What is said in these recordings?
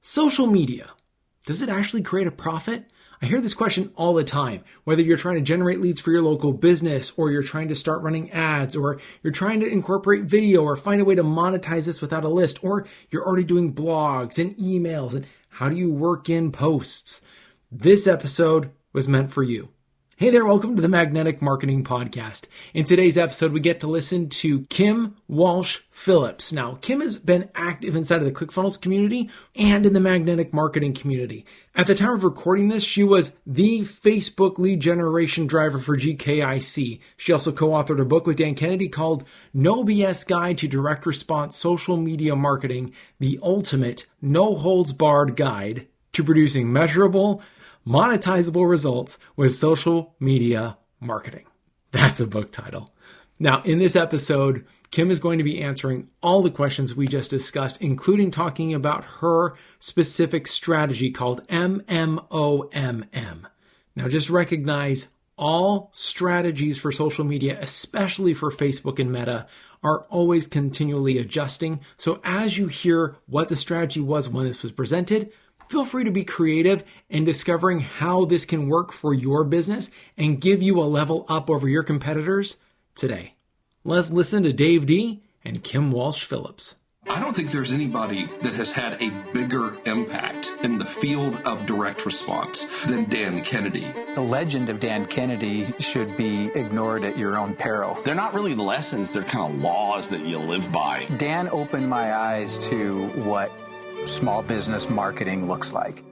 Social media, does it actually create a profit? I hear this question all the time, whether you're trying to generate leads for your local business, or you're trying to start running ads, or you're trying to incorporate video or find a way to monetize this without a list, or you're already doing blogs and emails, and how do you work in posts? This episode was meant for you. Hey there, welcome to the Magnetic Marketing Podcast. In today's episode, we get to listen to Kim Walsh Phillips. Now, Kim has been active inside of the ClickFunnels community and in the magnetic marketing community. At the time of recording this, she was the Facebook lead generation driver for GKIC. She also co-authored a book with Dan Kennedy called No BS Guide to Direct Response Social Media Marketing, the ultimate no-holds-barred guide to producing measurable, monetizable results with social media marketing. That's a book title. Now, in this episode, Kim is going to be answering all the questions we just discussed, including talking about her specific strategy called MMOMM. Now, just recognize all strategies for social media, especially for Facebook and Meta, are always continually adjusting. So as you hear what the strategy was when this was presented, feel free to be creative in discovering how this can work for your business and give you a level up over your competitors today. Let's listen to Dave D. and Kim Walsh Phillips. I don't think there's anybody that has had a bigger impact in the field of direct response than Dan Kennedy. The legend of Dan Kennedy should be ignored at your own peril. They're not really lessons, they're kind of laws that you live by. Dan opened my eyes to what small business marketing looks like.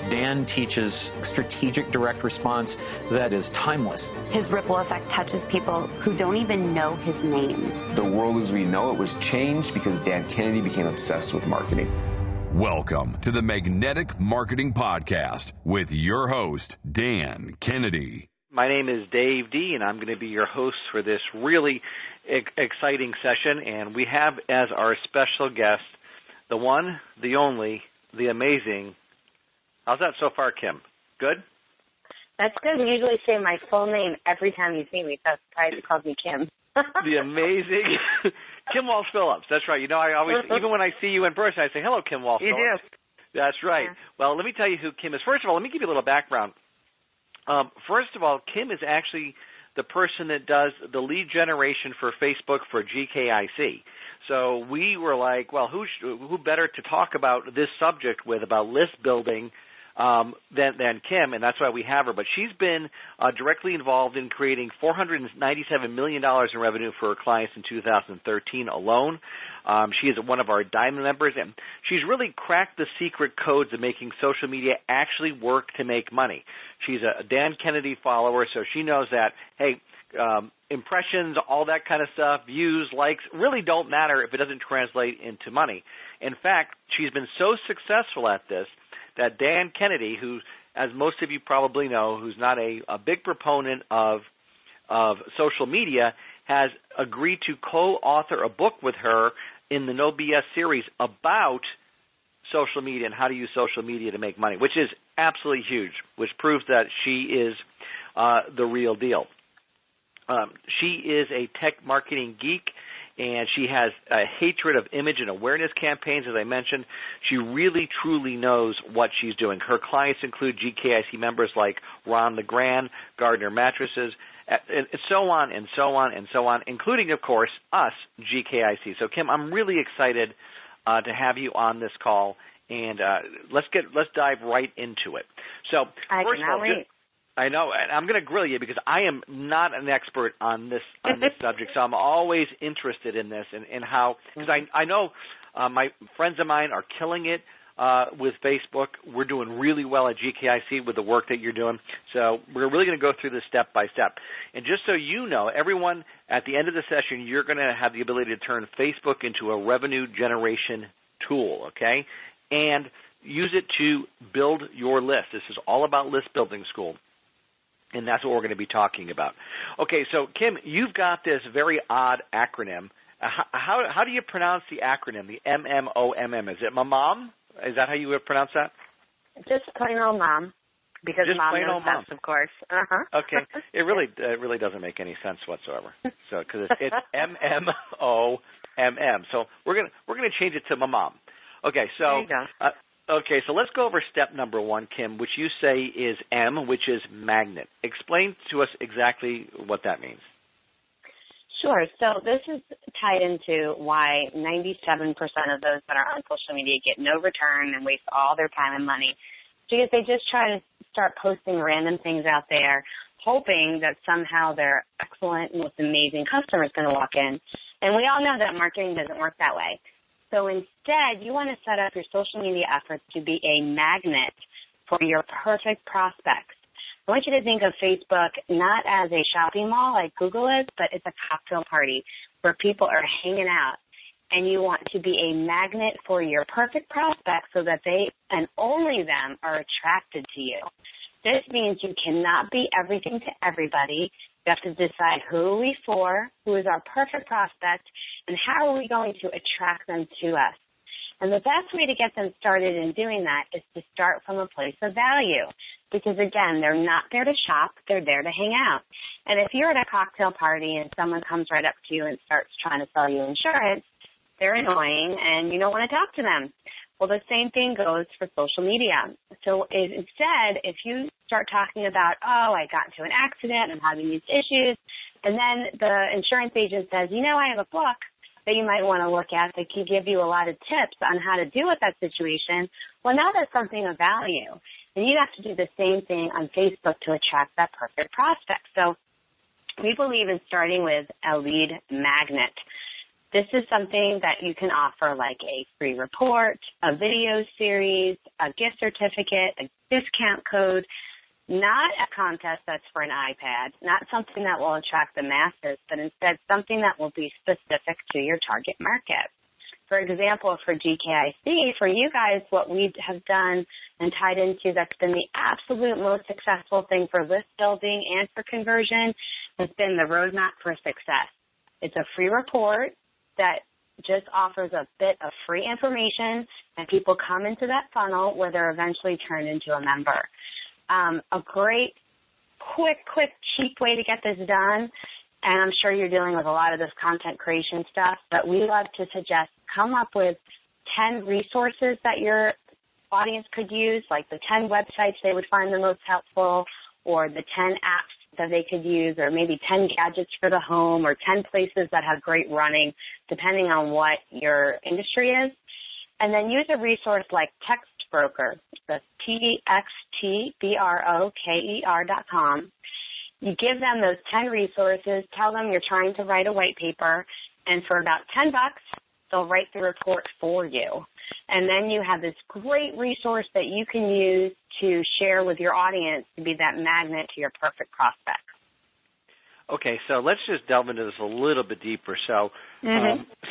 Dan teaches strategic direct response that is timeless. His ripple effect touches people who don't even know his name. The world as we know it was changed because Dan Kennedy became obsessed with marketing. Welcome to the Magnetic Marketing Podcast with your host, Dan Kennedy. My name is Dave D., and I'm going to be your host for this really exciting session. And we have as our special guest the one, the only, the amazing. How's that so far, Kim? Good? That's good. You usually say my full name every time you see me, so I'm surprised you called me Kim. The amazing Kim Walsh Phillips. That's right. You know, I always, even when I see you in person, I say, hello, Kim Walsh Phillips. You do. That's right. Yeah. Well, let me tell you who Kim is. First of all, let me give you a little background. First of all, Kim is actually the person that does the lead generation for Facebook for GKIC. So we were like, well, who better to talk about this subject with, about list building, than Kim, and that's why we have her. But she's been directly involved in creating $497 million in revenue for her clients in 2013 alone. She is one of our Diamond members, and she's really cracked the secret codes of making social media actually work to make money. She's a Dan Kennedy follower, so she knows that, hey, impressions, all that kind of stuff, views, likes, really don't matter if it doesn't translate into money. In fact, she's been so successful at this that Dan Kennedy, who, as most of you probably know, who's not a big proponent of social media, has agreed to co-author a book with her in the No BS series about social media and how to use social media to make money, which is absolutely huge, which proves that she is the real deal. She is a tech marketing geek, and she has a hatred of image and awareness campaigns, as I mentioned. She really, truly knows what she's doing. Her clients include GKIC members like Ron LeGrand, Gardner Mattresses, and so on and so on and so on, including, of course, us, GKIC. So, Kim, I'm really excited to have you on this call, and let's dive right into it. So, first of all, I know, and I'm going to grill you because I am not an expert on this subject, so I'm always interested in this and how, because I know my friends of mine are killing it with Facebook. We're doing really well at GKIC with the work that you're doing, so we're really going to go through this step by step. And just so you know, everyone, at the end of the session, you're going to have the ability to turn Facebook into a revenue generation tool, okay, and use it to build your list. This is all about list building school. And that's what we're going to be talking about. Okay, so Kim, you've got this very odd acronym. How do you pronounce the acronym, the MMOMM? Is it MMOM? Is that how you would pronounce that? Just plain old mom, because just mom knows best, of course. Okay, it really doesn't make any sense whatsoever. So because it's MMOMM. So we're gonna change it to MMOM. Okay, so Okay, so let's go over step number 1, Kim, which you say is M, which is magnet. Explain to us exactly what that means. Sure. So this is tied into why 97% of those that are on social media get no return and waste all their time and money, because they just try to start posting random things out there, hoping that somehow their excellent, most amazing customer is going to walk in. And we all know that marketing doesn't work that way. So instead, you want to set up your social media efforts to be a magnet for your perfect prospects. I want you to think of Facebook not as a shopping mall like Google is, but it's a cocktail party where people are hanging out. And you want to be a magnet for your perfect prospects so that they, and only them, are attracted to you. This means you cannot be everything to everybody. You have to decide who are we for, who is our perfect prospect, and how are we going to attract them to us. And the best way to get them started in doing that is to start from a place of value. Because, again, they're not there to shop, they're there to hang out. And if you're at a cocktail party and someone comes right up to you and starts trying to sell you insurance, they're annoying and you don't want to talk to them. Well, the same thing goes for social media. So instead, if you start talking about, oh, I got into an accident, I'm having these issues, and then the insurance agent says, you know, I have a book that you might want to look at that can give you a lot of tips on how to deal with that situation, well, now that's something of value. And you have to do the same thing on Facebook to attract that perfect prospect. So we believe in starting with a lead magnet. This is something that you can offer like a free report, a video series, a gift certificate, a discount code, not a contest that's for an iPad, not something that will attract the masses, but instead something that will be specific to your target market. For example, for GKIC, for you guys, what we have done and tied into that's been the absolute most successful thing for list building and for conversion has been the Roadmap for Success. It's a free report that just offers a bit of free information, and people come into that funnel where they're eventually turned into a member. A great, quick, cheap way to get this done, and I'm sure you're dealing with a lot of this content creation stuff, but we love to suggest come up with 10 resources that your audience could use, like the 10 websites they would find the most helpful, or the 10 apps that they could use, or maybe 10 gadgets for the home, or 10 places that have great running, depending on what your industry is. And then use a resource like TextBroker, that's TextBroker.com. You give them those 10 resources, tell them you're trying to write a white paper, and for about $10, they'll write the report for you. And then you have this great resource that you can use to share with your audience to be that magnet to your perfect prospect. Okay, so let's just delve into this a little bit deeper. So,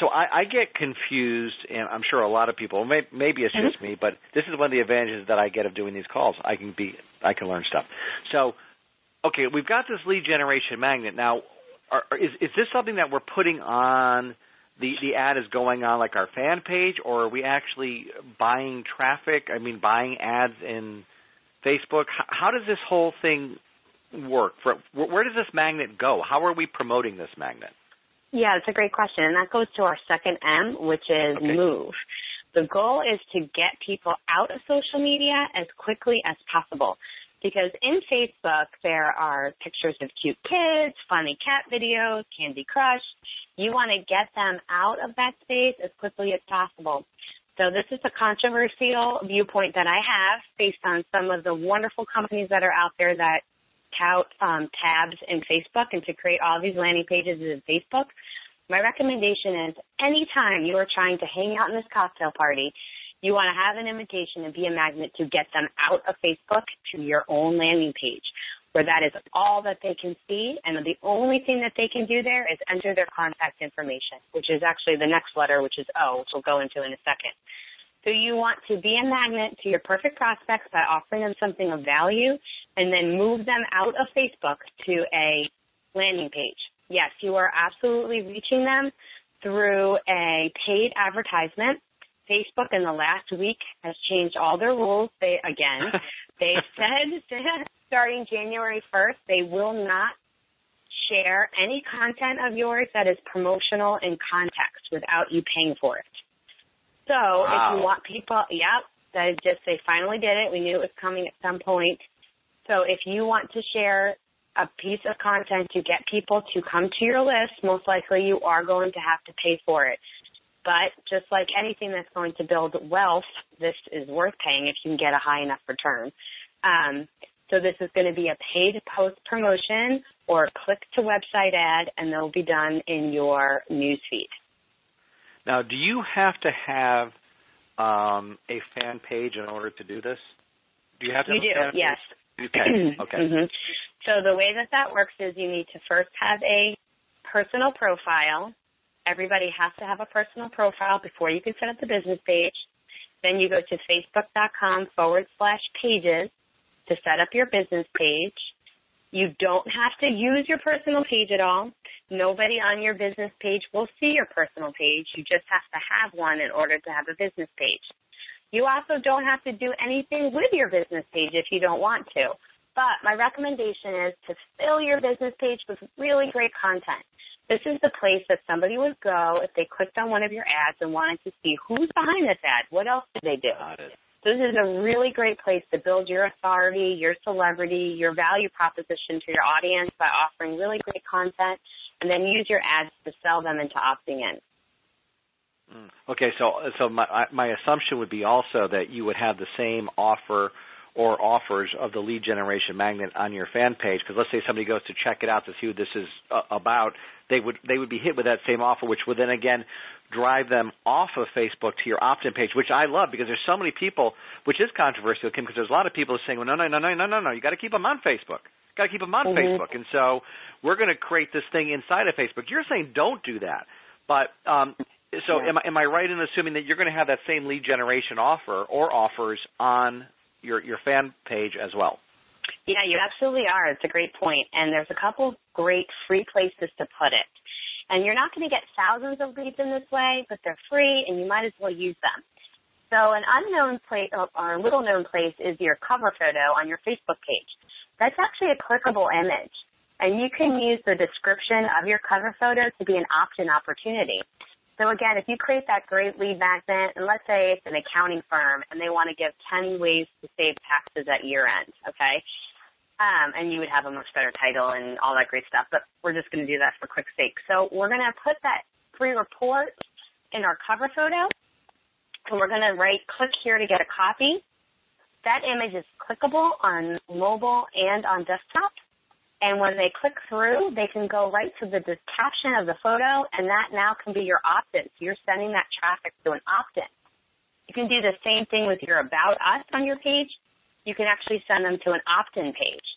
so I get confused, and I'm sure a lot of people, maybe it's just me, but this is one of the advantages that I get of doing these calls. I can learn stuff. So, okay, we've got this lead generation magnet. Now, is this something that we're putting on? The ad is going on like our fan page, or are we actually buying traffic? I mean, buying ads in Facebook? How does this whole thing work? Where does this magnet go? How are we promoting this magnet? Yeah, it's a great question, and that goes to our second M, which is move. The goal is to get people out of social media as quickly as possible. Because in Facebook, there are pictures of cute kids, funny cat videos, Candy Crush. You want to get them out of that space as quickly as possible. So this is a controversial viewpoint that I have based on some of the wonderful companies that are out there that tout tabs in Facebook and to create all these landing pages in Facebook. My recommendation is anytime you are trying to hang out in this cocktail party, you want to have an invitation and be a magnet to get them out of Facebook to your own landing page, where that is all that they can see, and the only thing that they can do there is enter their contact information, which is actually the next letter, which is O, which we'll go into in a second. So you want to be a magnet to your perfect prospects by offering them something of value and then move them out of Facebook to a landing page. Yes, you are absolutely reaching them through a paid advertisement. Facebook in the last week has changed all their rules. They said starting January 1st, they will not share any content of yours that is promotional in context without you paying for it. So if you want people, They finally did it. We knew it was coming at some point. So if you want to share a piece of content to get people to come to your list, most likely you are going to have to pay for it. But just like anything that's going to build wealth, this is worth paying if you can get a high enough return. So this is going to be a paid post promotion or click to website ad, and they'll be done in your newsfeed. Now, do you have to have a fan page in order to do this? Do you have to? You do, yes. You can. Okay. Mm-hmm. So the way that works is you need to first have a personal profile. Everybody has to have a personal profile before you can set up the business page. Then you go to facebook.com/pages to set up your business page. You don't have to use your personal page at all. Nobody on your business page will see your personal page. You just have to have one in order to have a business page. You also don't have to do anything with your business page if you don't want to. But my recommendation is to fill your business page with really great content. This is the place that somebody would go if they clicked on one of your ads and wanted to see who's behind this ad. What else did they do? This is a really great place to build your authority, your celebrity, your value proposition to your audience by offering really great content, and then use your ads to sell them into opting in. Okay, so my assumption would be also that you would have the same offer or offers of the lead generation magnet on your fan page, because let's say somebody goes to check it out to see who this is about, they would be hit with that same offer, which would then again drive them off of Facebook to your opt-in page, which I love because there's so many people, which is controversial, Kim, because there's a lot of people saying, well, no, you got to keep them on Facebook. Got to keep them on Facebook, and so we're going to create this thing inside of Facebook. You're saying don't do that, but so am I right in assuming that you're going to have that same lead generation offer or offers on your fan page as well? Yeah, you absolutely are. It's a great point. And there's a couple great free places to put it. And you're not going to get thousands of leads in this way, but they're free and you might as well use them. So an unknown place or a little known place is your cover photo on your Facebook page. That's actually a clickable image. And you can use the description of your cover photo to be an opt-in opportunity. So again, if you create that great lead magnet, and let's say it's an accounting firm and they want to give 10 ways to save taxes at year end, okay? And you would have a much better title and all that great stuff, but we're just going to do that for quick sake. So we're going to put that free report in our cover photo, and we're going to click here to get a copy. That image is clickable on mobile and on desktop. And when they click through, they can go right to the caption of the photo, and that now can be your opt-in. So you're sending that traffic to an opt-in. You can do the same thing with your About Us on your page. You can actually send them to an opt-in page.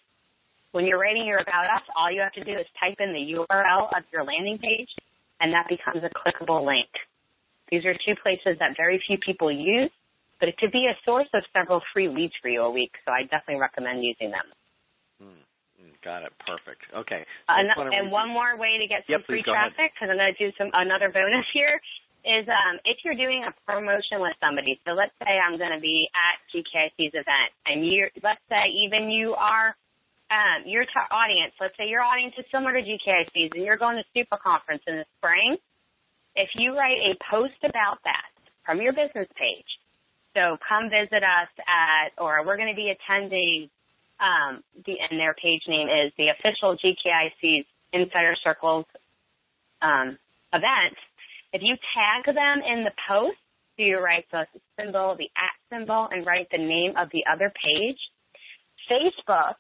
When you're writing your About Us, all you have to do is type in the URL of your landing page, and that becomes a clickable link. These are two places that very few people use, but it could be a source of several free leads for you a week, so I definitely recommend using them. Got it. Perfect. Okay. And one more way to get some free traffic, because I'm going to do another bonus here, is if you're doing a promotion with somebody. So let's say I'm going to be at GKIC's event, and let's say even you are your audience. Let's say your audience is similar to GKIC's, and you're going to Super Conference in the spring. If you write a post about that from your business page, so come visit us or we're going to be attending. And their page name is the official GKIC's Insider Circles event. If you tag them in the post, so you write the symbol, the @ symbol, and write the name of the other page, Facebook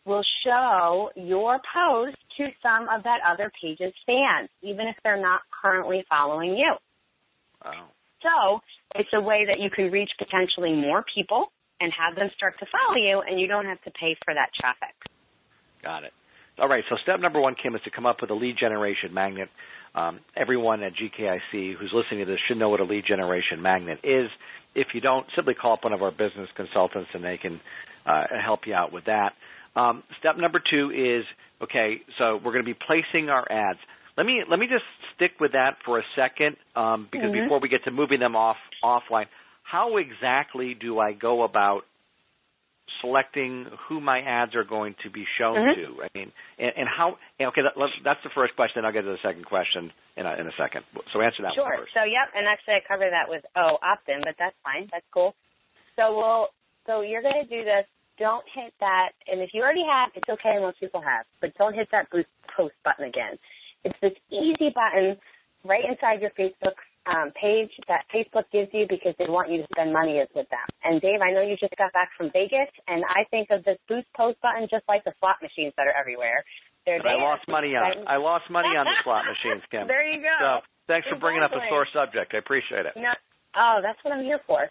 will show your post to some of that other page's fans, even if they're not currently following you. Wow. So it's a way that you can reach potentially more people and have them start to follow you, and you don't have to pay for that traffic. Got it. All right, so step number one, Kim, is to come up with a lead generation magnet. Everyone at GKIC who's listening to this should know what a lead generation magnet is. If you don't, simply call up one of our business consultants, and they can help you out with that. Step number two is, okay, so we're going to be placing our ads. Let me just stick with that for a second, because before we get to moving them offline, how exactly do I go about selecting who my ads are going to be shown to? I mean, and how? Okay, that's the first question. Then I'll get to the second question in a second. So answer that one first. So, yep, and actually I covered that with opt-in, but that's fine. That's cool. So you're going to do this. Don't hit that. And if you already have, it's okay. Most people have. But don't hit that boost post button again. It's this easy button right inside your Facebook page that Facebook gives you because they want you to spend money with them. And Dave, I know you just got back from Vegas, and I think of this boost post button just like the slot machines that are everywhere. I lost money on the slot machines, Kim. There you go. So thanks for bringing up a sore subject. I appreciate it. No. Oh, that's what I'm here for.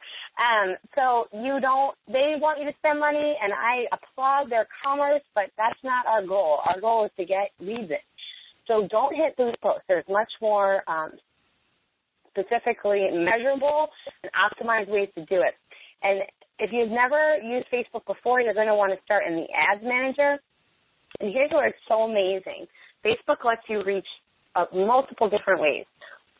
So they want you to spend money, and I applaud their commerce, but that's not our goal. Our goal is to get leads in. So don't hit boost posts. There's much more specifically measurable and optimized ways to do it. And if you've never used Facebook before, you're going to want to start in the Ads Manager. And here's where it's so amazing. Facebook lets you reach multiple different ways.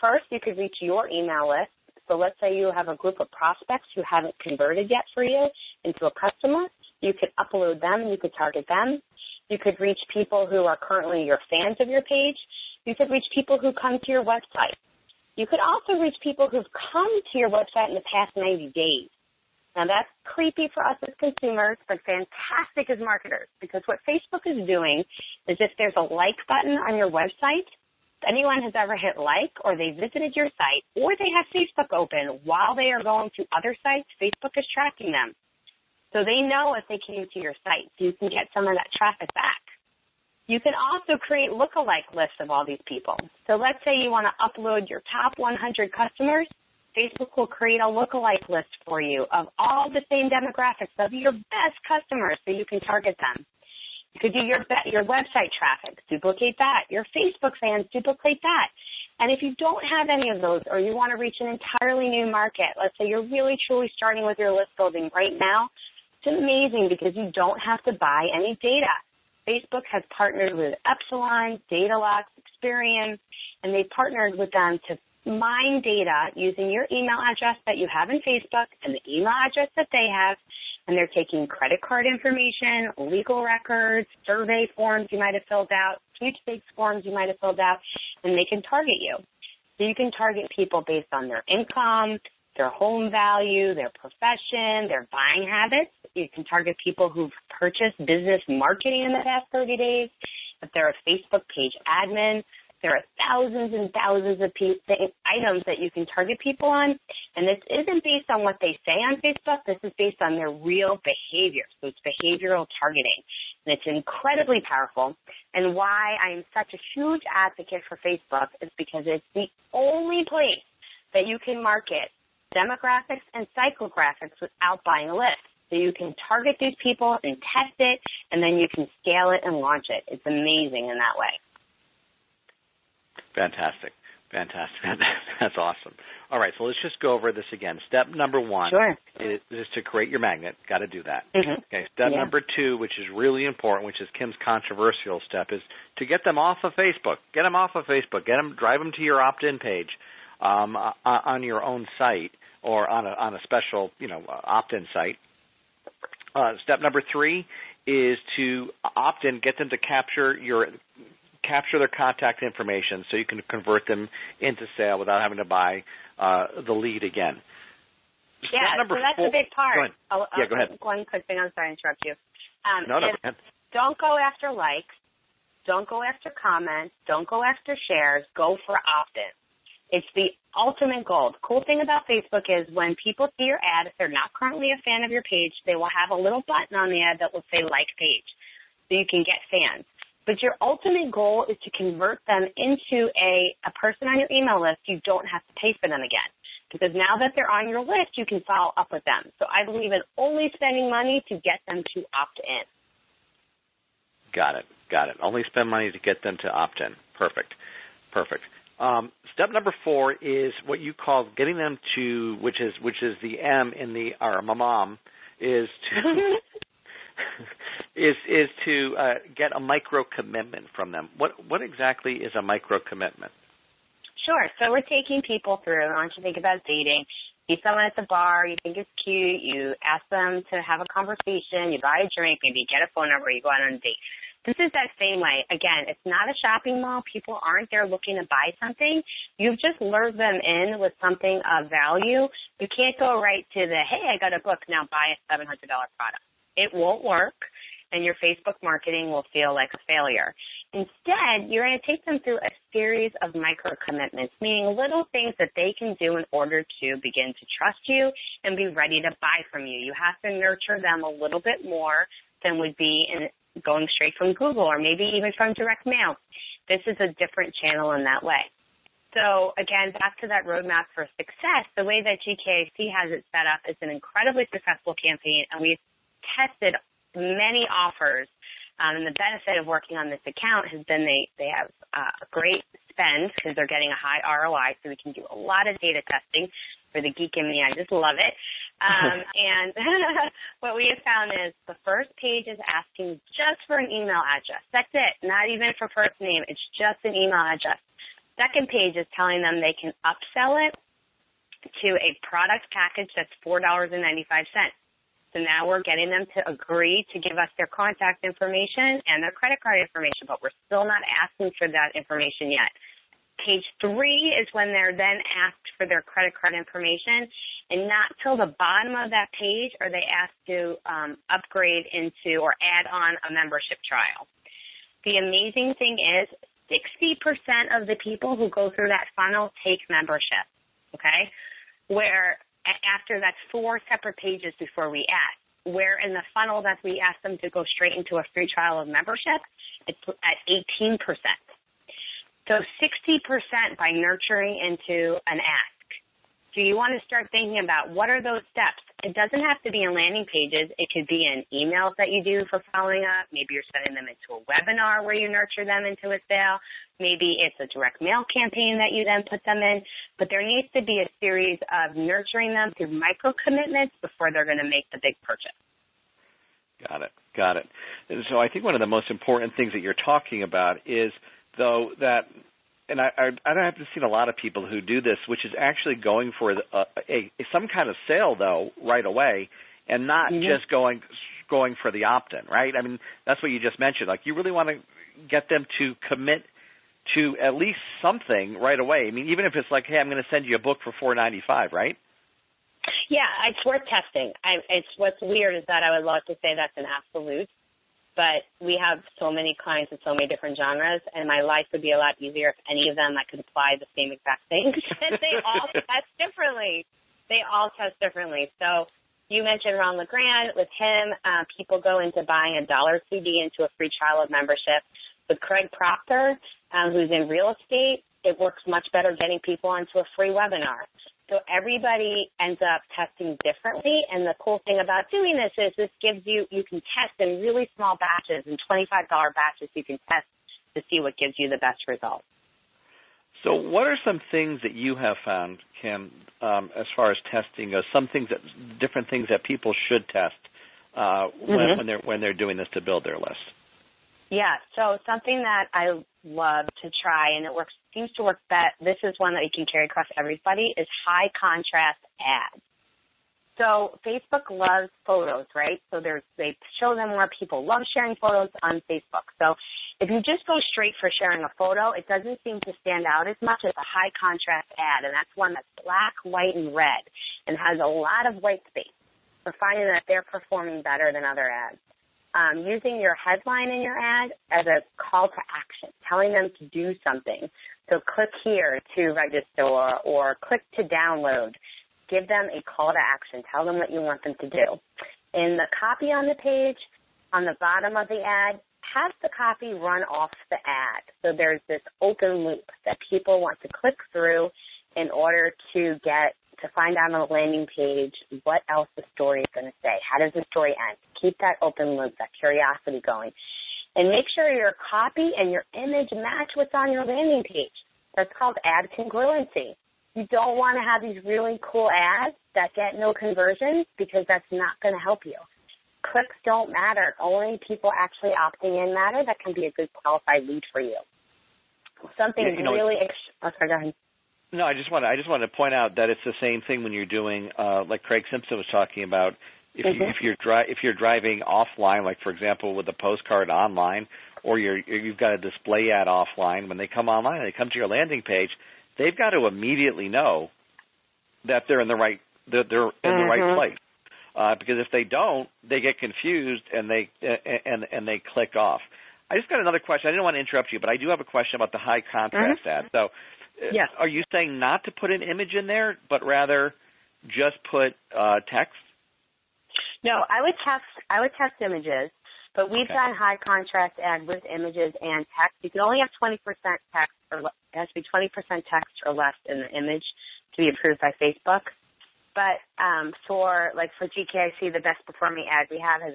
First, you could reach your email list. So let's say you have a group of prospects who haven't converted yet for you into a customer. You could upload them. You could target them. You could reach people who are currently your fans of your page. You could reach people who come to your website. You could also reach people who've come to your website in the past 90 days. Now, that's creepy for us as consumers, but fantastic as marketers, because what Facebook is doing is if there's a like button on your website, if anyone has ever hit like or they visited your site or they have Facebook open while they are going to other sites, Facebook is tracking them. So they know if they came to your site, so you can get some of that traffic back. You can also create lookalike lists of all these people. So let's say you want to upload your top 100 customers. Facebook will create a lookalike list for you of all the same demographics of your best customers so you can target them. You could do your website traffic, duplicate that. Your Facebook fans, duplicate that. And if you don't have any of those or you want to reach an entirely new market, let's say you're really truly starting with your list building right now, it's amazing because you don't have to buy any data. Facebook has partnered with Epsilon, Datalux, Experian, and they've partnered with them to mine data using your email address that you have in Facebook and the email address that they have, and they're taking credit card information, legal records, survey forms you might have filled out, sweepstakes forms you might have filled out, and they can target you. So you can target people based on their income, their home value, their profession, their buying habits. You can target people who've purchased business marketing in the past 30 days. If they're a Facebook page admin, there are thousands and thousands of items that you can target people on. And this isn't based on what they say on Facebook. This is based on their real behavior. So it's behavioral targeting. And it's incredibly powerful. And why I'm such a huge advocate for Facebook is because it's the only place that you can market demographics and psychographics without buying a list. So you can target these people and test it, and then you can scale it and launch it. It's amazing in that way. Fantastic. That's awesome. All right, so let's just go over this again. Step number one is to create your magnet. Got to do that. Mm-hmm. Okay. Step number two, which is really important, which is Kim's controversial step, is to get them off of Facebook. Get them off of Facebook. Drive them to your opt-in page on your own site or on a special, opt-in site. Step number three is to opt in, get them to capture their contact information so you can convert them into sale without having to buy the lead again. So that's a big part. Go ahead. One quick thing. I'm sorry to interrupt you. No, go ahead. Don't go after likes. Don't go after comments. Don't go after shares. Go for opt-in. It's the ultimate goal. The cool thing about Facebook is when people see your ad, if they're not currently a fan of your page, they will have a little button on the ad that will say like page, so you can get fans. But your ultimate goal is to convert them into a person on your email list. You don't have to pay for them again, because now that they're on your list, you can follow up with them. So I believe in only spending money to get them to opt in. Got it. Only spend money to get them to opt in. Perfect. Step number 4 is what you call getting them to, which is the M in the mom, is to is to get a micro commitment from them. What exactly is a micro commitment? Sure. So we're taking people through. I want you to think about dating. You see someone at the bar, you think it's cute, you ask them to have a conversation, you buy a drink, maybe you get a phone number, you go out on a date. This is that same way. Again, it's not a shopping mall. People aren't there looking to buy something. You've just lured them in with something of value. You can't go right to the, hey, I got a book, now buy a $700 product. It won't work, and your Facebook marketing will feel like a failure. Instead, you're going to take them through a series of micro commitments, meaning little things that they can do in order to begin to trust you and be ready to buy from you. You have to nurture them a little bit more than would be in going straight from Google or maybe even from direct mail. This is a different channel in that way. So again, back to that roadmap for success, the way that GKIC has it set up is an incredibly successful campaign, and we've tested many offers. And the benefit of working on this account has been they have a great spend because they're getting a high ROI, so we can do a lot of data testing. For the geek in me, I just love it. And what we have found is the first page is asking just for an email address. That's it, not even for first name. It's just an email address. Second page is telling them they can upsell it to a product package that's $4.95. So now we're getting them to agree to give us their contact information and their credit card information, but we're still not asking for that information yet. Page 3 is when they're then asked for their credit card information, and not till the bottom of that page are they asked to upgrade into or add on a membership trial. The amazing thing is 60% of the people who go through that funnel take membership, okay? Where after that's 4 separate pages before we ask. Where in the funnel that we ask them to go straight into a free trial of membership, it's at 18%. So 60% by nurturing into an ask. So you want to start thinking about what are those steps. It doesn't have to be in landing pages. It could be in emails that you do for following up. Maybe you're sending them into a webinar where you nurture them into a sale. Maybe it's a direct mail campaign that you then put them in. But there needs to be a series of nurturing them through micro commitments before they're going to make the big purchase. Got it. And so I think one of the most important things that you're talking about is, though, that, and I haven't seen a lot of people who do this, which is actually going for some kind of sale, though, right away, and not just going for the opt-in, right? I mean, that's what you just mentioned. Like, you really want to get them to commit to at least something right away. I mean, even if it's like, hey, I'm going to send you a book for $4.95, right? Yeah, it's worth testing. It's what's weird is that I would love to say that's an absolute, but we have so many clients in so many different genres, and my life would be a lot easier if any of them I could apply the same exact things. They all test differently. So you mentioned Ron LeGrand. With him, people go into buying a $1 CD into a free trial of membership. With Craig Proctor, who's in real estate, it works much better getting people onto a free webinar. So everybody ends up testing differently, and the cool thing about doing this is this gives you can test in really small batches, in $25 batches you can test to see what gives you the best results. So what are some things that you have found, Kim, as far as testing goes, different things that people should test when they're doing this to build their list? Yeah, so something that I love to try, and it seems to work best, this is one that you can carry across everybody, is high contrast ads. So Facebook loves photos, right? So they show them more. People love sharing photos on Facebook. So if you just go straight for sharing a photo, it doesn't seem to stand out as much as a high contrast ad, and that's one that's black, white, and red and has a lot of white space. We're finding that they're performing better than other ads. Using your headline in your ad as a call to action, telling them to do something. So click here to register or click to download. Give them a call to action. Tell them what you want them to do. In the copy on the page, on the bottom of the ad, have the copy run off the ad. So there's this open loop that people want to click through in order to find out on the landing page what else the story is going to say. How does the story end? Keep that open loop, that curiosity going. And make sure your copy and your image match what's on your landing page. That's called ad congruency. You don't want to have these really cool ads that get no conversions because that's not going to help you. Clicks don't matter. Only people actually opting in matter. That can be a good qualified lead for you. Something really sorry, go ahead. No, I just want to point out that it's the same thing when you're doing, like Craig Simpson was talking about. If you're driving offline, like for example with a postcard online, or you've got a display ad offline, when they come online and they come to your landing page, they've got to immediately know that they're in the right the right place. Because if they don't, they get confused and they click off. I just got another question. I didn't want to interrupt you, but I do have a question about the high contrast ad. So, yes. Are you saying not to put an image in there, but rather just put text? No, I would test images, but we've done high contrast ad with images and text. You can only have 20% text, or it has to be 20% text or less in the image to be approved by Facebook. But for GKIC, the best performing ad we have has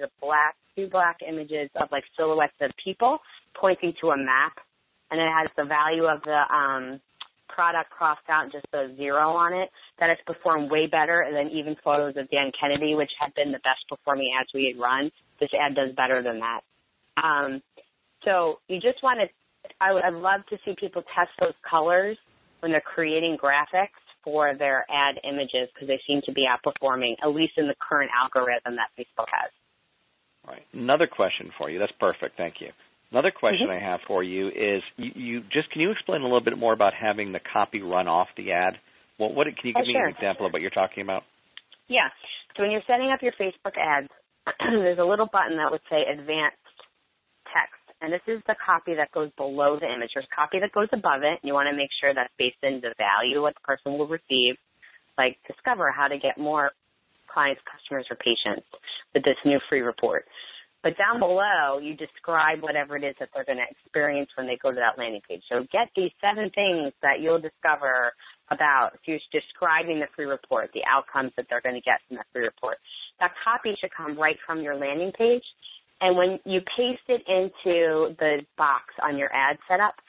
two black images of like silhouettes of people pointing to a map, and it has the value of the product crossed out and just a 0 on it. That has performed way better than even photos of Dan Kennedy, which had been the best performing ads we had run. This ad does better than that. So you just want to, I'd love to see people test those colors when they're creating graphics for their ad images, because they seem to be outperforming, at least in the current algorithm that Facebook has. All right. Another question for you. That's perfect. Thank you. Another question I have for you is, can you explain a little bit more about having the copy run off the ad? Well, can you give me an example of what you're talking about? Yeah. So when you're setting up your Facebook ads, there's a little button that would say Advanced Text. And this is the copy that goes below the image. There's copy that goes above it. You want to make sure that's based in the value what the person will receive, like discover how to get more clients, customers, or patients with this new free report. But down below, you describe whatever it is that they're going to experience when they go to that landing page. So get these 7 things that you'll discover about, if you're describing the free report, the outcomes that they're going to get from the free report. That copy should come right from your landing page. And when you paste it into the box on your ad setup,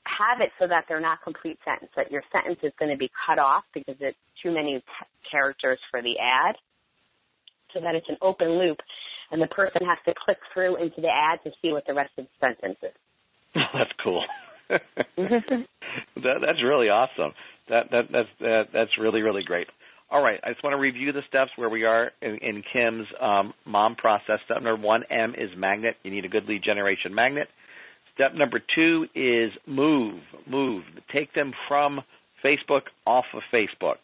have it so that they're not complete sentences, that your sentence is going to be cut off because it's too many characters for the ad, so that it's an open loop, and the person has to click through into the ad to see what the rest of the sentence is. That's cool. That's really awesome. That's really, really great. All right, I just want to review the steps where we are in Kim's MOM process. Step number 1, M, is magnet. You need a good lead generation magnet. Step number 2 is move. Take them from Facebook off of Facebook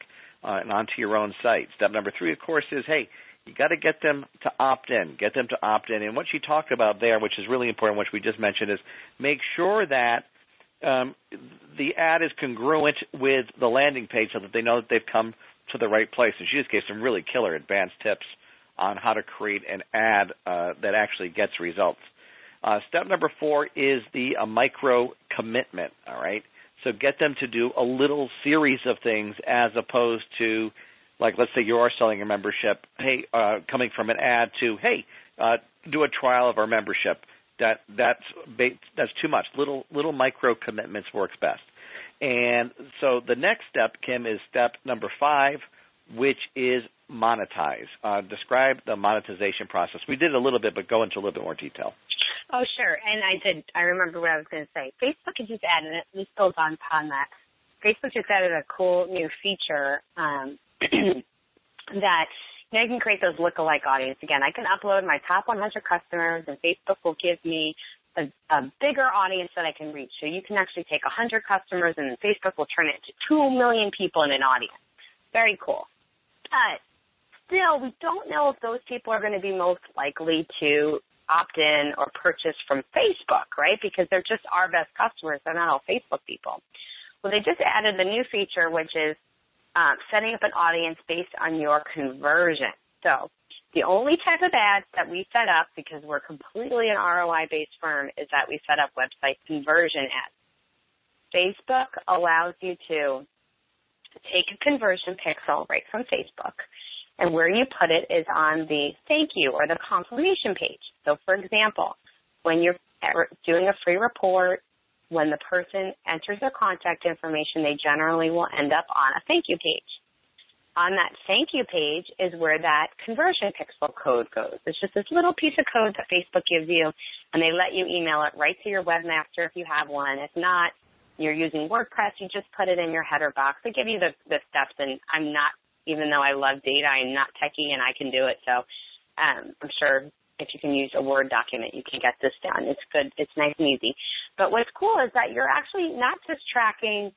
and onto your own site. Step number 3, of course, is, hey, you got to get them to opt in. Get them to opt in. And what you talked about there, which is really important, which we just mentioned, is make sure that the ad is congruent with the landing page so that they know that they've come to the right place. And she just gave some really killer advanced tips on how to create an ad that actually gets results. Step number 4 is the micro commitment, all right? So get them to do a little series of things as opposed to, like, let's say you are selling a membership, hey, coming from an ad to, hey, do a trial of our membership. That's too much. Little micro commitments works best. And so the next step, Kim, is step number 5, which is monetize. Describe the monetization process. We did a little bit, but go into a little bit more detail. Oh, sure. And I remember what I was going to say. Facebook has just added it. This builds on that. Facebook just added a cool new feature that you can create those lookalike audience. Again, I can upload my top 100 customers, and Facebook will give me a bigger audience that I can reach. So you can actually take 100 customers, and Facebook will turn it into 2 million people in an audience. Very cool. But still, we don't know if those people are going to be most likely to opt in or purchase from Facebook, right? Because they're just our best customers. They're not all Facebook people. Well, they just added the new feature, which is setting up an audience based on your conversion. So the only type of ads that we set up, because we're completely an ROI-based firm, is that we set up website conversion ads. Facebook allows you to take a conversion pixel right from Facebook, and where you put it is on the thank you or the confirmation page. So, for example, when you're doing a free report, when the person enters their contact information, they generally will end up on a thank you page. On that thank you page is where that conversion pixel code goes. It's just this little piece of code that Facebook gives you, and they let you email it right to your webmaster if you have one. If not, you're using WordPress, you just put it in your header box. They give you the steps, and I'm not, even though I love data, I'm not techie and I can do it. So I'm sure if you can use a Word document, you can get this done. It's good. It's nice and easy. But what's cool is that you're actually not just tracking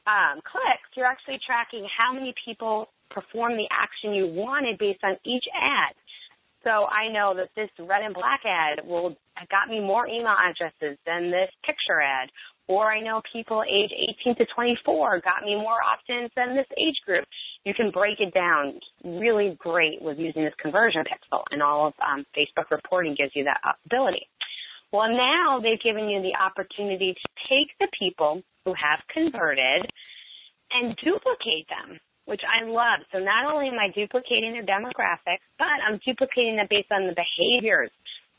clicks, you're actually tracking how many people perform the action you wanted based on each ad. So I know that this red and black ad got me more email addresses than this picture ad. Or I know people age 18 to 24 got me more opt-ins than this age group. You can break it down really great with using this conversion pixel, and all of Facebook reporting gives you that ability. Well, now they've given you the opportunity to take the people who have converted and duplicate them, which I love. So not only am I duplicating their demographics, but I'm duplicating them based on the behaviors.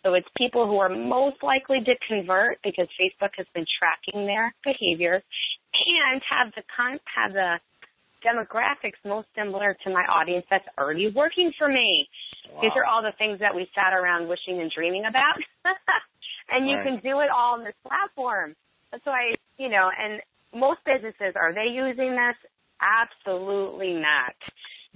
So it's people who are most likely to convert because Facebook has been tracking their behavior and have the demographics most similar to my audience that's already working for me. Wow. These are all the things that we sat around wishing and dreaming about. And you can do it all on this platform. That's why, and most businesses, are they using this? Absolutely not.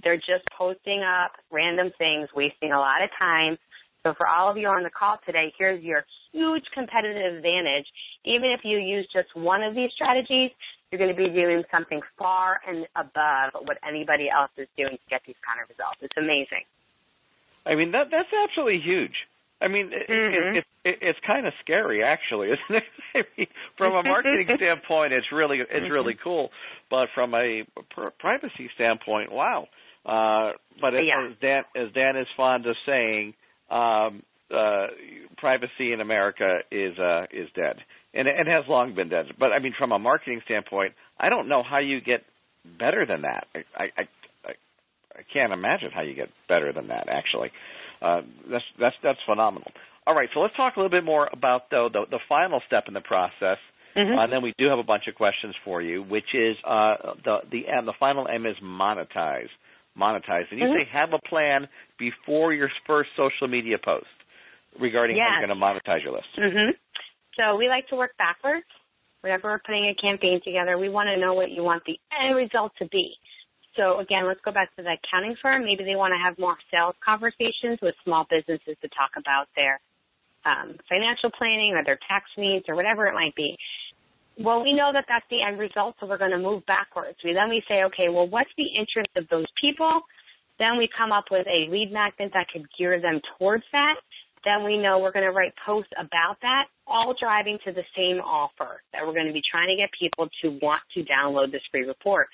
They're just posting up random things, wasting a lot of time. So for all of you on the call today, here's your huge competitive advantage. Even if you use just one of these strategies, you're going to be doing something far and above what anybody else is doing to get these kind of results. It's amazing. I mean, that's absolutely huge. I mean, it's kind of scary, actually, isn't it? I mean, from a marketing standpoint, it's really cool. But from a privacy standpoint, wow. But as Dan is fond of saying, privacy in America is dead, and it has long been dead. But I mean, from a marketing standpoint, I don't know how you get better than that. I can't imagine how you get better than that. Actually, that's phenomenal. All right, so let's talk a little bit more about the final step in the process. And then we do have a bunch of questions for you, which is the final M is monetize. And you say have a plan before your first social media post regarding how you're going to monetize your list. So we like to work backwards. Whenever we're putting a campaign together, we want to know what you want the end result to be. So again, let's go back to the accounting firm. Maybe they want to have more sales conversations with small businesses to talk about their financial planning or their tax needs or whatever it might be. Well, we know that that's the end result, so we're going to move backwards. Then we say, okay, well, what's the interest of those people? Then we come up with a lead magnet that could gear them towards that. Then we know we're going to write posts about that, all driving to the same offer, that we're going to be trying to get people to want to download this free report.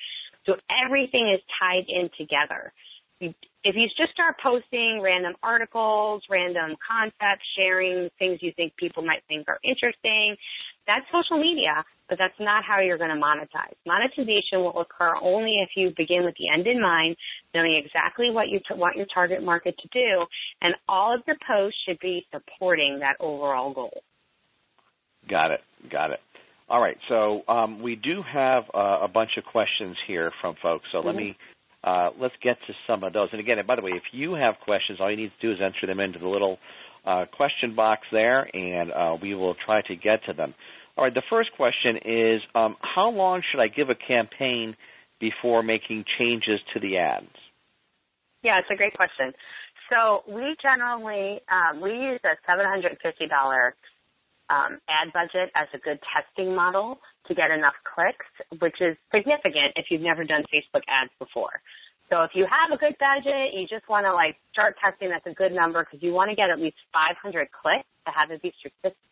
So everything is tied in together. If you just start posting random articles, random concepts, sharing things you think people might think are interesting, that's social media, but that's not how you're going to monetize. Monetization will occur only if you begin with the end in mind, knowing exactly what you want your target market to do, and all of your posts should be supporting that overall goal. Got it. All right, so we do have a bunch of questions here from folks, so let's get to some of those. And again, by the way, if you have questions, all you need to do is enter them into the little question box there, and we will try to get to them. All right, the first question is, how long should I give a campaign before making changes to the ads? Yeah, it's a great question. So we generally, we use a $750 ad budget as a good testing model to get enough clicks, which is significant if you've never done Facebook ads before. So if you have a good budget, you just want to start testing, that's a good number because you want to get at least 500 clicks to have it be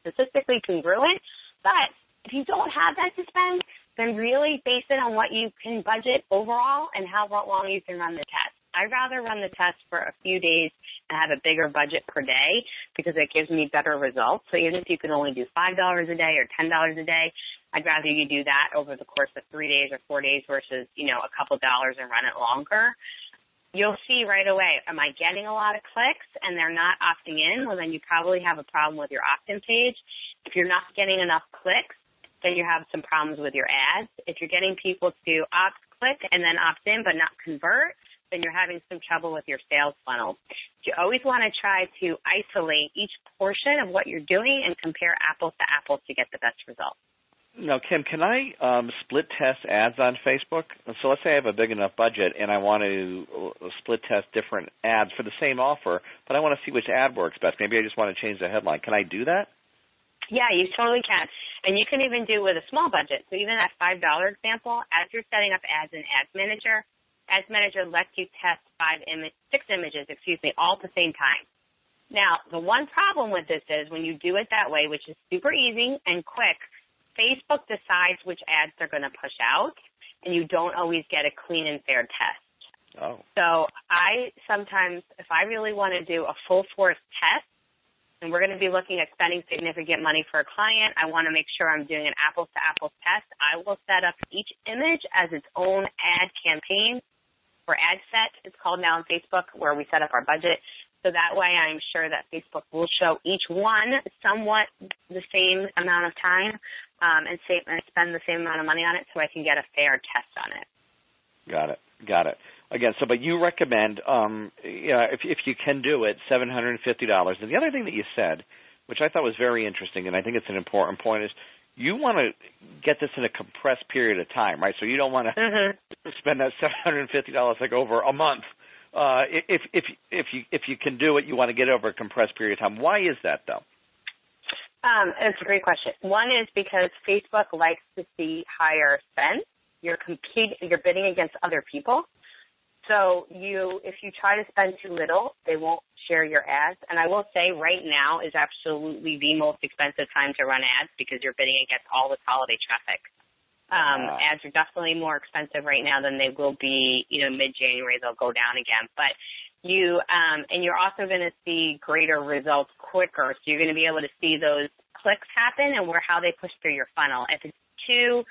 statistically congruent. But if you don't have that to spend, then really base it on what you can budget overall and how long you can run the test. I'd rather run the test for a few days and have a bigger budget per day because it gives me better results. So even if you can only do $5 a day or $10 a day, I'd rather you do that over the course of 3 days or 4 days versus, a couple dollars and run it longer. You'll see right away, am I getting a lot of clicks and they're not opting in? Well, then you probably have a problem with your opt-in page. If you're not getting enough clicks, then you have some problems with your ads. If you're getting people to click and then opt in but not convert, then you're having some trouble with your sales funnel. You always want to try to isolate each portion of what you're doing and compare apples to apples to get the best results. Now, Kim, can I split test ads on Facebook? So let's say I have a big enough budget and I want to split test different ads for the same offer, but I want to see which ad works best. Maybe I just want to change the headline. Can I do that? Yeah, you totally can. And you can even do it with a small budget. So even that $5 example, as you're setting up ads in Ads Manager lets you test 6 images, all at the same time. Now, the one problem with this is when you do it that way, which is super easy and quick, Facebook decides which ads they're going to push out, and you don't always get a clean and fair test. Oh. So I sometimes, if I really want to do a full force test, and we're going to be looking at spending significant money for a client, I want to make sure I'm doing an apples-to-apples test. I will set up each image as its own ad campaign, or ad set, it's called now on Facebook, where we set up our budget. So that way I'm sure that Facebook will show each one somewhat the same amount of time and spend the same amount of money on it so I can get a fair test on it. Got it. Again, but you recommend, if you can do it, $750. And the other thing that you said, which I thought was very interesting, and I think it's an important point, is you want to get this in a compressed period of time, right? So you don't want to spend that $750 like over a month. If you can do it, you want to get it over a compressed period of time. Why is that, though? It's a great question. One is because Facebook likes to see higher spend. You're bidding against other people. So if you try to spend too little, they won't share your ads. And I will say right now is absolutely the most expensive time to run ads because you're bidding against all this holiday traffic. Ads are definitely more expensive right now than they will be, mid-January. They'll go down again. But and you're also going to see greater results quicker. So you're going to be able to see those clicks happen and how they push through your funnel. If it's too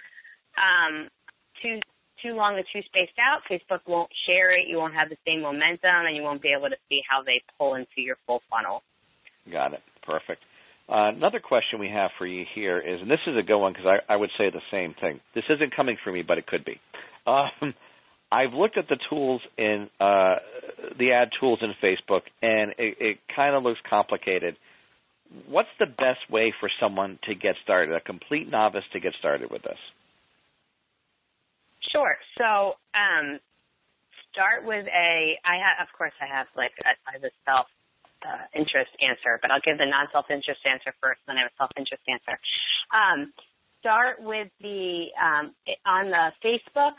long and too spaced out, Facebook won't share it. You won't have the same momentum, and you won't be able to see how they pull into your full funnel. Got it. Perfect. Another question we have for you here is, and this is a good one because I would say the same thing. This isn't coming from me, but it could be. I've looked at the tools in the ad tools in Facebook, and it kind of looks complicated. What's the best way for someone to get started, a complete novice to get started with this? Sure. So start with I have a self-interest answer, but I'll give the non-self-interest answer first, then I have a self-interest answer. Start with on the Facebook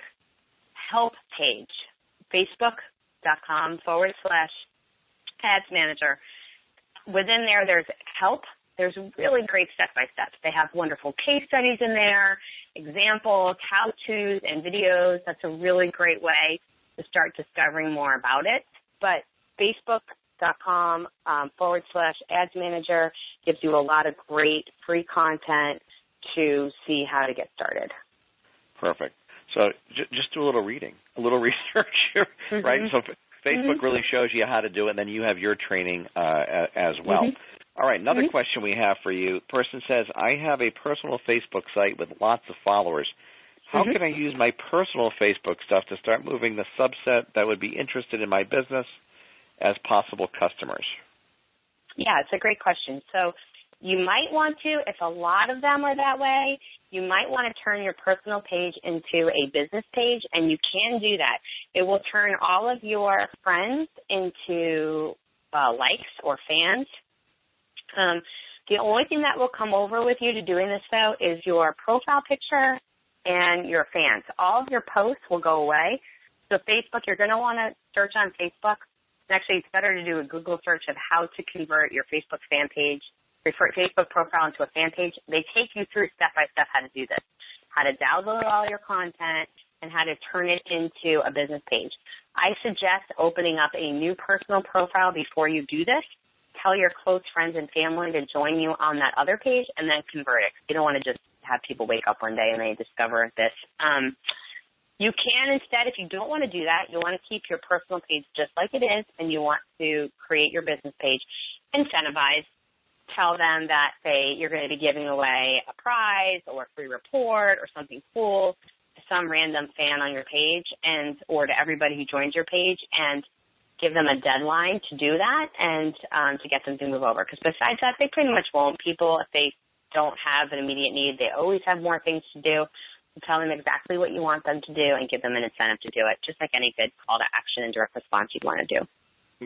help page, facebook.com/ads manager. Within there's help. There's really great step-by-steps. They have wonderful case studies in there, examples, how-tos, and videos. That's a really great way to start discovering more about it. But Facebook.com/ads manager gives you a lot of great free content to see how to get started. Perfect. So just do a little reading, a little research, right? So Facebook really shows you how to do it, and then you have your training as well. All right, another question we have for you. The person says, I have a personal Facebook site with lots of followers. How can I use my personal Facebook stuff to start moving the subset that would be interested in my business as possible customers? Yeah, it's a great question. So you might want to, if a lot of them are that way, you might want to turn your personal page into a business page, and you can do that. It will turn all of your friends into likes or fans. The only thing that will come over with you to doing this, though, is your profile picture and your fans. All of your posts will go away. So Facebook, you're going to want to search on Facebook. Actually, it's better to do a Google search of how to convert your Facebook fan page, your Facebook profile into a fan page. They take you through step-by-step how to do this, how to download all your content, and how to turn it into a business page. I suggest opening up a new personal profile before you do this. Tell your close friends and family to join you on that other page and then convert it. You don't want to just have people wake up one day and they discover this. You can instead, if you don't want to do that, you want to keep your personal page just like it is, and you want to create your business page, incentivize, tell them that, say, you're going to be giving away a prize or a free report or something cool to some random fan on your page or to everybody who joins your page, and give them a deadline to do that and to get them to move over. Because besides that, they pretty much won't. People, if they don't have an immediate need. They always have more things to do. So tell them exactly what you want them to do and give them an incentive to do it, just like any good call to action and direct response you'd want to do.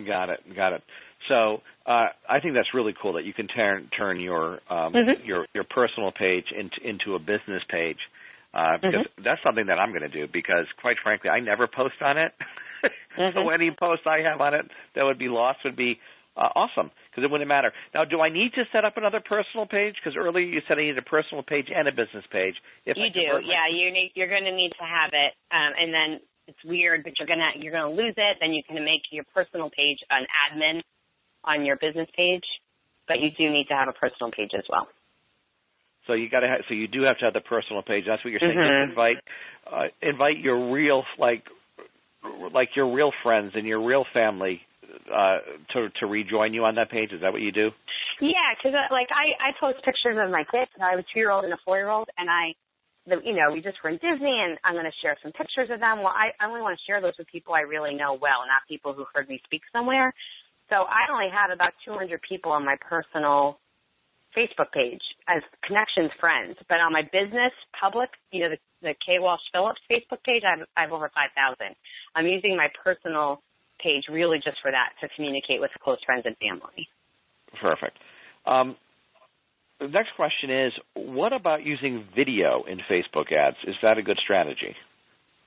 Got it. So I think that's really cool that you can turn your personal page into a business page, because that's something that I'm going to do, because quite frankly, I never post on it. So any post I have on it that would be lost would be awesome, because it wouldn't matter. Now, do I need to set up another personal page? Because earlier you said I need a personal page and a business page. You do, yeah. You're going to need to have it, and then it's weird, but you're gonna lose it. Then you can make your personal page an admin on your business page, but you do need to have a personal page as well. So so you do have to have the personal page. That's what you're saying. Just invite your real like your real friends and your real family to rejoin you on that page. Is that what you do? Yeah, because I post pictures of my kids. I have a 2-year-old and a 4-year-old, and we just were in Disney, and I'm going to share some pictures of them. Well, I only want to share those with people I really know well, not people who heard me speak somewhere. So I only have about 200 people on my personal Facebook page as connections friends. But on my business, public, the K. Walsh Phillips Facebook page, I have over 5,000. I'm using my personal page really just for that, to communicate with close friends and family. Perfect. The next question is, what about using video in Facebook ads? Is that a good strategy?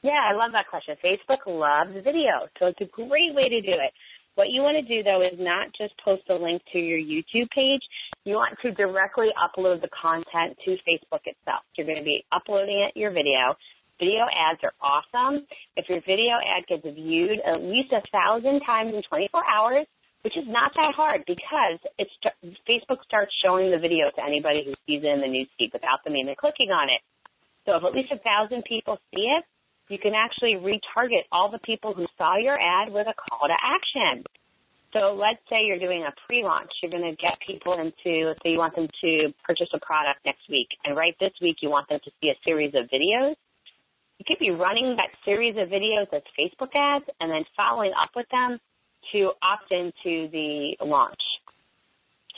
Yeah, I love that question. Facebook loves video, so it's a great way to do it. What you want to do, though, is not just post a link to your YouTube page. You want to directly upload the content to Facebook itself. You're going to be uploading your video. Video ads are awesome. If your video ad gets viewed at least 1,000 times in 24 hours, which is not that hard, because Facebook starts showing the video to anybody who sees it in the newsfeed without them even clicking on it. So if at least 1,000 people see it, you can actually retarget all the people who saw your ad with a call to action. So let's say you're doing a pre-launch. You're going to get people into, let's say you want them to purchase a product next week, and right this week you want them to see a series of videos. You could be running that series of videos as Facebook ads and then following up with them to opt into the launch.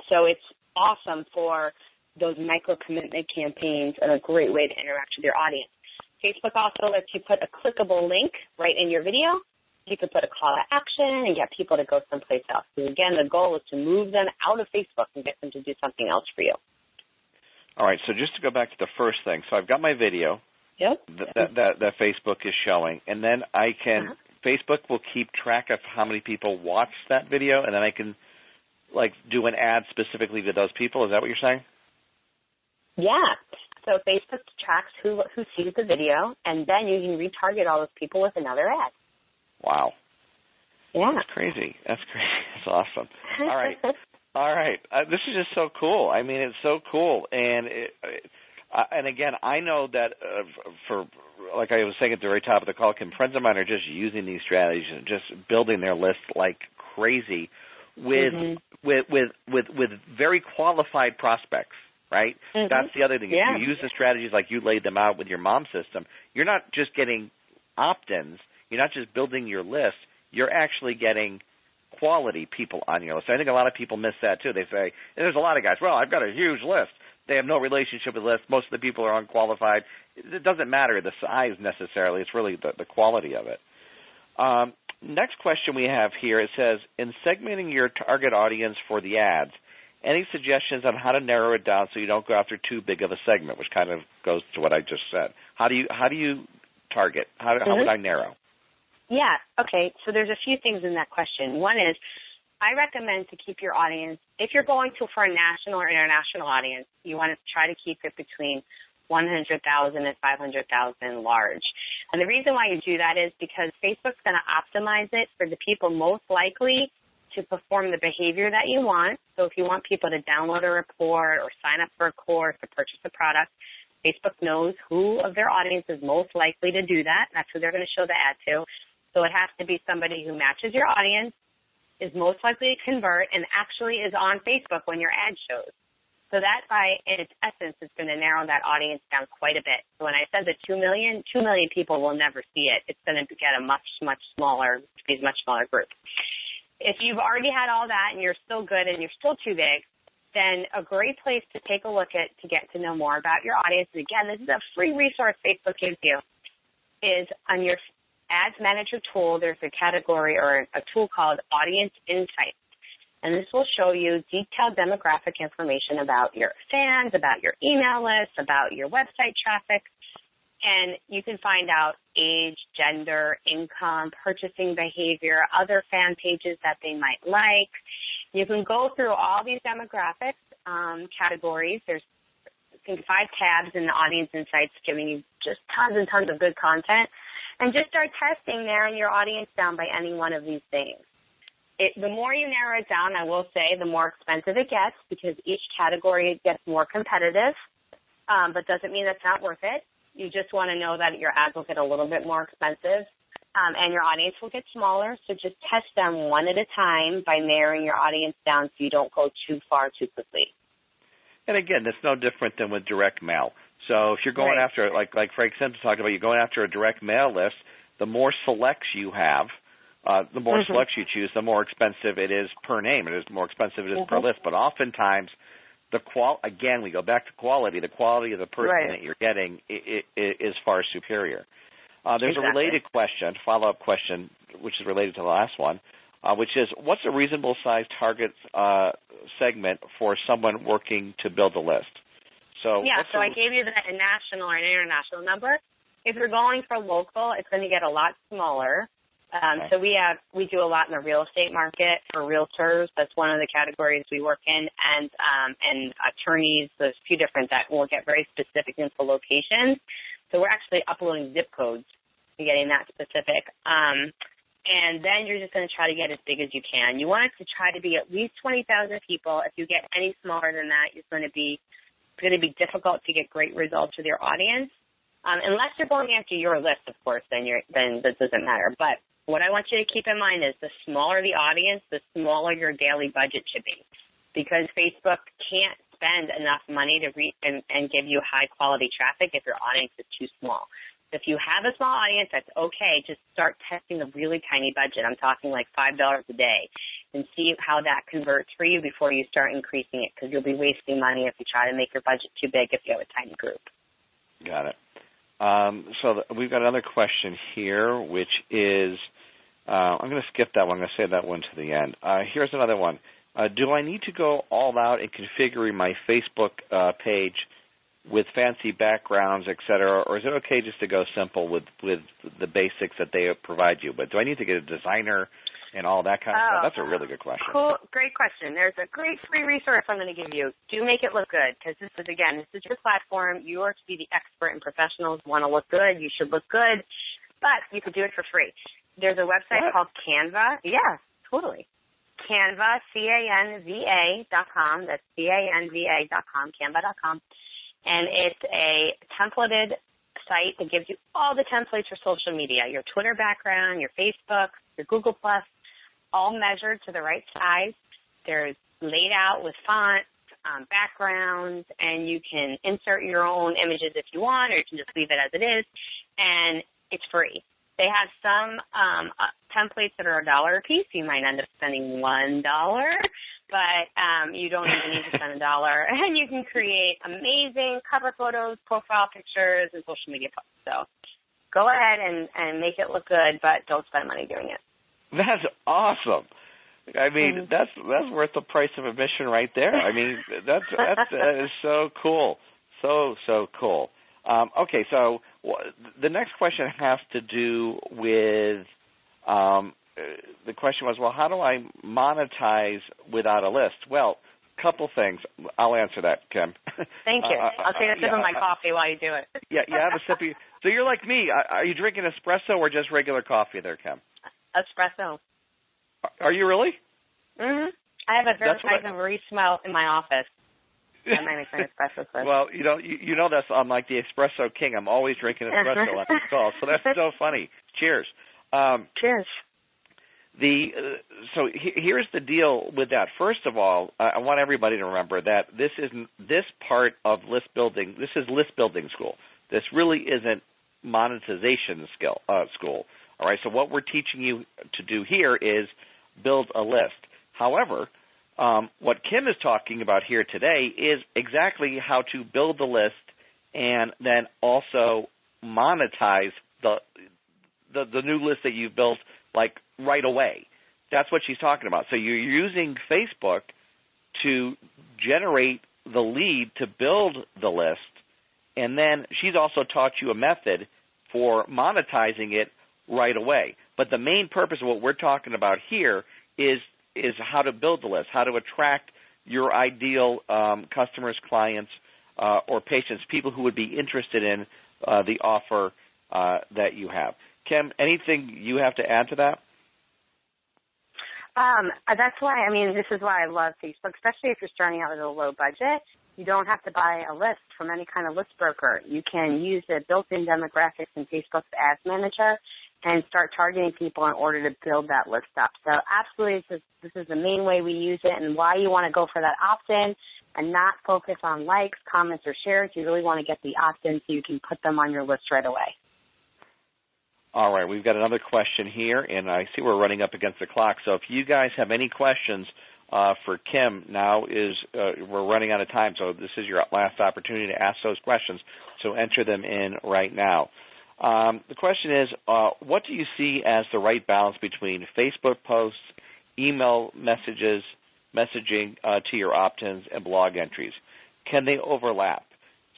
So it's awesome for those micro-commitment campaigns and a great way to interact with your audience. Facebook also lets you put a clickable link right in your video. You could put a call to action and get people to go someplace else. And again, the goal is to move them out of Facebook and get them to do something else for you. All right, so just to go back to the first thing. So I've got my video that Facebook is showing, and then I can Facebook will keep track of how many people watched that video, and then I can do an ad specifically to those people. Is that what you're saying? Yeah. So Facebook tracks who sees the video, and then you can retarget all those people with another ad. Wow. Yeah. That's crazy. That's awesome. All right. This is just so cool. I mean, it's so cool. And again, I know that for, like I was saying at the very top of the call, friends of mine are just using these strategies and just building their list like crazy with very qualified prospects. Right? That's the other thing. Yeah. If you use the strategies like you laid them out with your mom system, you're not just getting opt-ins. You're not just building your list. You're actually getting quality people on your list. I think a lot of people miss that too. They say, and there's a lot of guys, well, I've got a huge list. They have no relationship with the list. Most of the people are unqualified. It doesn't matter the size necessarily. It's really the quality of it. Next question we have here, it says, in segmenting your target audience for the ads, any suggestions on how to narrow it down so you don't go after too big of a segment, which kind of goes to what I just said. How do you target? How would I narrow? Yeah, okay. So there's a few things in that question. One is, I recommend to keep your audience, if you're going for a national or international audience, you want to try to keep it between 100,000 and 500,000 large. And the reason why you do that is because Facebook's going to optimize it for the people most likely to perform the behavior that you want. So if you want people to download a report or sign up for a course or purchase a product, Facebook knows who of their audience is most likely to do that. That's who they're going to show the ad to. So it has to be somebody who matches your audience, is most likely to convert, and actually is on Facebook when your ad shows. So that, in its essence, is going to narrow that audience down quite a bit. So when I said the 2 million people will never see it. It's going to get a much smaller group. If you've already had all that and you're still good and you're still too big, then a great place to take a look at to get to know more about your audience, and again, this is a free resource Facebook gives you, is on your Ads Manager tool, there's a category or a tool called Audience Insights. And this will show you detailed demographic information about your fans, about your email list, about your website traffic. And you can find out age, gender, income, purchasing behavior, other fan pages that they might like. You can go through all these demographics categories. There's, I think, 5 tabs in the Audience Insights giving you just tons and tons of good content. And just start testing, narrowing your audience down by any one of these things. The more you narrow it down, I will say, the more expensive it gets because each category gets more competitive, but doesn't mean it's not worth it. You just want to know that your ads will get a little bit more expensive, and your audience will get smaller. So just test them one at a time by narrowing your audience down so you don't go too far too quickly. And again, it's no different than with direct mail. So if you're going after, like Frank Simpson talked about, you're going after a direct mail list, the more selects you have, the more selects you choose, the more expensive it is per name. It is more expensive it is per list. But oftentimes, again, we go back to quality. The quality of the person that you're getting is far superior. There's a related question, follow-up question, which is related to the last one, which is, what's a reasonable size target segment for someone working to build a list? So I gave you the national or international number. If you're going for local, it's going to get a lot smaller. So we do a lot in the real estate market for realtors. That's one of the categories we work in, and attorneys. There's a few different that will get very specific into locations. So we're actually uploading zip codes and getting that specific. And then you're just going to try to get as big as you can. You want it to try to be at least 20,000 people. If you get any smaller than that, it's going to be difficult to get great results with your audience. Unless you're going after your list, of course, then that doesn't matter. But what I want you to keep in mind is the smaller the audience, the smaller your daily budget should be, because Facebook can't spend enough money to reach and give you high-quality traffic if your audience is too small. If you have a small audience, that's okay. Just start testing a really tiny budget. I'm talking like $5 a day, and see how that converts for you before you start increasing it, because you'll be wasting money if you try to make your budget too big if you have a tiny group. Got it. So we've got another question here, which is, I'm going to skip that one. I'm going to save that one to the end. Here's another one. Do I need to go all out in configuring my Facebook page with fancy backgrounds, et cetera, or is it okay just to go simple with the basics that they provide you? But do I need to get a designer and all that kind of stuff? That's a really good question. Cool. Great question. There's a great free resource I'm going to give you. Do make it look good, because this is your platform. You are to be the expert, and professionals want to look good. You should look good, but you could do it for free. There's a website called Canva. Yeah, totally. Canva, Canva.com. That's Canva.com, Canva.com. And it's a templated site that gives you all the templates for social media, your Twitter background, your Facebook, your Google+, all measured to the right size. They're laid out with fonts, backgrounds, and you can insert your own images if you want, or you can just leave it as it is, and it's free. They have some templates that are $1 a piece. You might end up spending $1, but you don't even need to spend $1. And you can create amazing cover photos, profile pictures, and social media posts. So go ahead and make it look good, but don't spend money doing it. That's awesome. I mean, that's worth the price of admission right there. I mean, that is so cool. So cool. Okay, so the next question has to do with the question was, well, how do I monetize without a list? Well, a couple things. I'll answer that, Kim. Thank you. I'll take a sip of my coffee while you do it. Yeah, have a sip of So you're like me. Are you drinking espresso or just regular coffee there, Kim? Espresso. Are you really? Mm-hmm. I have a very smell in my office. I might make an espresso first. Well, you know that's I'm like the espresso king. I'm always drinking espresso on this call, so that's so funny. Cheers. Cheers. So here's the deal with that. First of all, I want everybody to remember that this part of list building. This is list building school. This really isn't monetization school. All right. So what we're teaching you to do here is build a list. However, What Kim is talking about here today is exactly how to build the list and then also monetize the new list that you've built, like, right away. That's what she's talking about. So you're using Facebook to generate the lead to build the list, and then she's also taught you a method for monetizing it right away. But the main purpose of what we're talking about here is how to build the list, how to attract your ideal customers, clients, or patients, people who would be interested in the offer that you have. Kim, anything you have to add to that? That's why, this is why I love Facebook, especially if you're starting out with a low budget. You don't have to buy a list from any kind of list broker. You can use the built-in demographics in Facebook's Ads Manager and start targeting people in order to build that list up. So absolutely, this is the main way we use it, and why you want to go for that opt-in and not focus on likes, comments, or shares. You really want to get the opt-in so you can put them on your list right away. All right, we've got another question here, and I see we're running up against the clock. So if you guys have any questions for Kim, now we're running out of time, so this is your last opportunity to ask those questions. So enter them in right now. The question is, what do you see as the right balance between Facebook posts, email messaging to your opt-ins, and blog entries? Can they overlap?